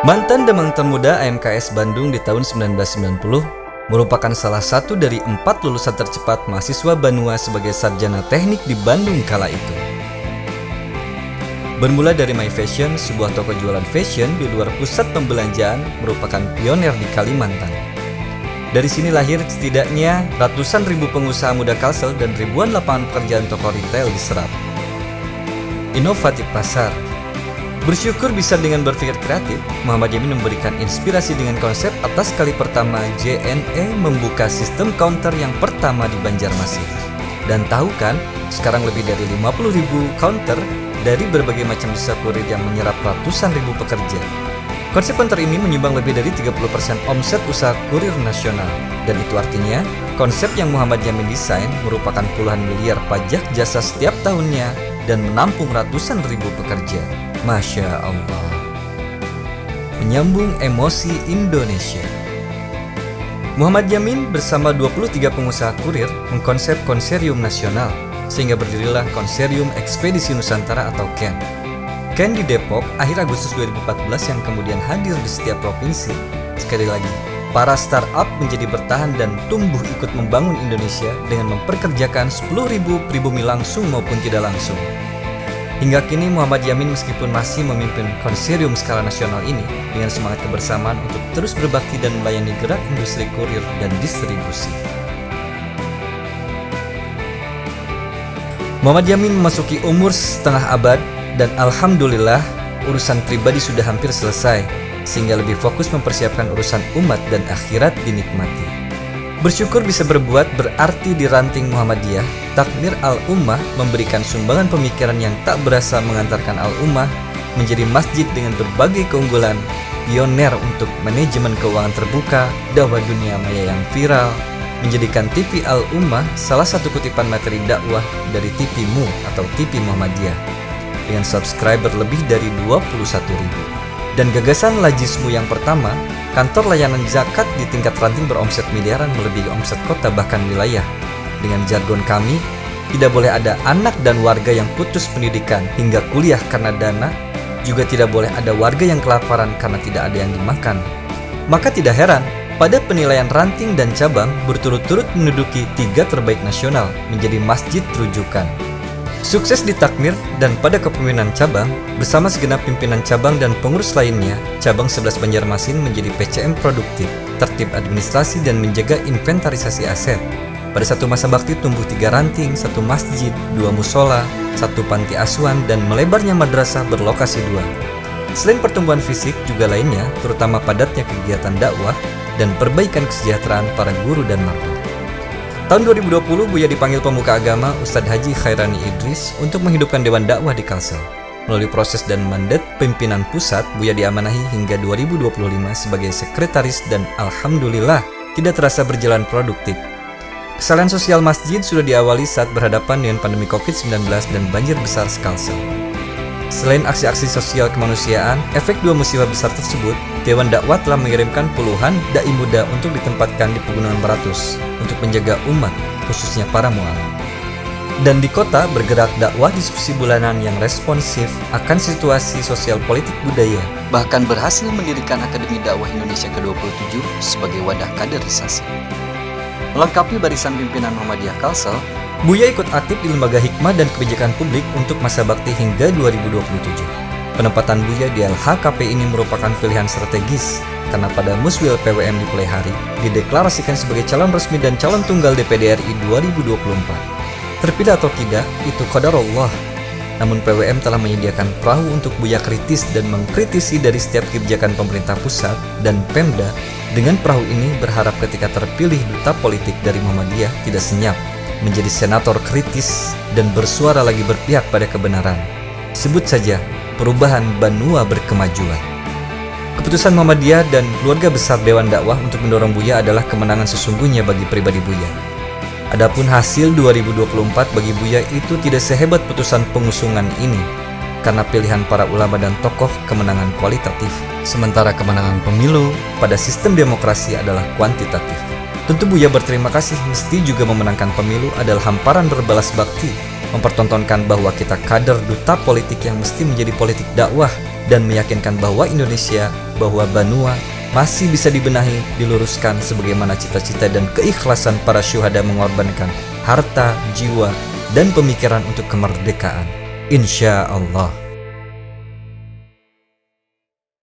Mantan Demang Termuda AMKS Bandung di tahun 1990 merupakan salah satu dari 4 lulusan tercepat mahasiswa Banua sebagai sarjana teknik di Bandung kala itu. Bermula dari My Fashion, sebuah toko jualan fashion di luar pusat pembelanjaan, merupakan pionir di Kalimantan. Dari sini lahir setidaknya ratusan ribu pengusaha muda Kalsel dan ribuan lapangan pekerjaan toko retail diserap. Inovatif pasar. Bersyukur bisa dengan berpikir kreatif, Muhammad Yamin memberikan inspirasi dengan konsep atas kali pertama JNE membuka sistem counter yang pertama di Banjarmasin. Dan tahu kan, sekarang lebih dari 50.000 counter dari berbagai macam jasa kurir yang menyerap ratusan ribu pekerja. Konsep counter ini menyumbang lebih dari 30% omset usaha kurir nasional. Dan itu artinya, konsep yang Muhammad Yamin desain merupakan puluhan miliar pajak jasa setiap tahunnya dan menampung ratusan ribu pekerja. Masya Allah. Menyambung emosi Indonesia. Muhammad Yamin bersama 23 pengusaha kurir mengkonsep konserium nasional, sehingga berdirilah Konserium Ekspedisi Nusantara atau KEN. KEN di Depok akhir Agustus 2014 yang kemudian hadir di setiap provinsi. Sekali lagi, para startup menjadi bertahan dan tumbuh ikut membangun Indonesia dengan memperkerjakan 10.000 pribumi langsung maupun tidak langsung. Hingga kini Muhammad Yamin meskipun masih memimpin konserium skala nasional ini dengan semangat kebersamaan untuk terus berbakti dan melayani gerak industri kurir dan distribusi. Muhammad Yamin memasuki umur setengah abad dan alhamdulillah urusan pribadi sudah hampir selesai, sehingga lebih fokus mempersiapkan urusan umat dan akhirat dinikmati. Bersyukur bisa berbuat berarti di ranting Muhammadiyah, Takmir Al-Ummah memberikan sumbangan pemikiran yang tak berasa mengantarkan Al-Ummah menjadi masjid dengan berbagai keunggulan, pioner untuk manajemen keuangan terbuka, dakwah dunia maya yang viral, menjadikan TV Al-Ummah salah satu kutipan materi dakwah dari TV-mu atau TV Muhammadiyah dengan subscriber lebih dari 21.000. Dan gagasan Lajismu yang pertama, kantor layanan zakat di tingkat ranting beromset miliaran melebihi omset kota bahkan wilayah. Dengan jargon kami, tidak boleh ada anak dan warga yang putus pendidikan hingga kuliah karena dana, juga tidak boleh ada warga yang kelaparan karena tidak ada yang dimakan. Maka tidak heran, pada penilaian ranting dan cabang berturut-turut menduduki 3 terbaik nasional menjadi masjid rujukan. Sukses di Takmir dan pada kepemimpinan cabang, bersama segenap pimpinan cabang dan pengurus lainnya, cabang 11 Banjarmasin menjadi PCM produktif, tertib administrasi dan menjaga inventarisasi aset. Pada satu masa bakti tumbuh 3 ranting, 1 masjid, 2 musola, 1 panti asuhan, dan melebarnya madrasah berlokasi 2. Selain pertumbuhan fisik, juga lainnya, terutama padatnya kegiatan dakwah dan perbaikan kesejahteraan para guru dan marbot. Tahun 2020, Buya dipanggil pemuka agama Ustadz Haji Khairani Idris untuk menghidupkan Dewan Dakwah di Kalsel. Melalui proses dan mandat pimpinan pusat, Buya diamanahi hingga 2025 sebagai sekretaris dan alhamdulillah tidak terasa berjalan produktif. Kesalahan sosial masjid sudah diawali saat berhadapan dengan pandemi COVID-19 dan banjir besar Kalsel. Selain aksi-aksi sosial kemanusiaan, efek 2 musibah besar tersebut, Dewan Dakwah telah mengirimkan puluhan dai muda untuk ditempatkan di Pegunungan Baratus untuk menjaga umat, khususnya para mu'allim. Dan di kota bergerak dakwah diskusi bulanan yang responsif akan situasi sosial politik budaya, bahkan berhasil mendirikan Akademi Dakwah Indonesia ke-27 sebagai wadah kaderisasi. Melengkapi barisan pimpinan Muhammadiyah Kalsel, Buya ikut aktif di Lembaga Hikmah dan Kebijakan Publik untuk masa bakti hingga 2027. Penempatan Buya di LHKP ini merupakan pilihan strategis karena pada Muswil PWM di Pelehari dideklarasikan sebagai calon resmi dan calon tunggal DPD RI 2024. Terpilih atau tidak, itu qadarullah. Namun PWM telah menyediakan perahu untuk Buya kritis dan mengkritisi dari setiap kebijakan pemerintah pusat dan Pemda. Dengan perahu ini berharap ketika terpilih duta politik dari Muhammadiyah tidak senyap menjadi senator kritis dan bersuara lagi berpihak pada kebenaran. Sebut saja perubahan Banua berkemajuan. Keputusan Muhammadiyah dan keluarga besar Dewan Dakwah untuk mendorong Buya adalah kemenangan sesungguhnya bagi pribadi Buya. Adapun hasil 2024 bagi Buya itu tidak sehebat putusan pengusungan ini, karena pilihan para ulama dan tokoh kemenangan kualitatif, sementara kemenangan pemilu pada sistem demokrasi adalah kuantitatif. Tentu Buya berterima kasih mesti juga memenangkan pemilu adalah hamparan berbalas bakti, mempertontonkan bahwa kita kader duta politik yang mesti menjadi politik dakwah dan meyakinkan bahwa Indonesia, bahwa Banua masih bisa dibenahi, diluruskan sebagaimana cita-cita dan keikhlasan para syuhada mengorbankan harta, jiwa, dan pemikiran untuk kemerdekaan. Insya Allah.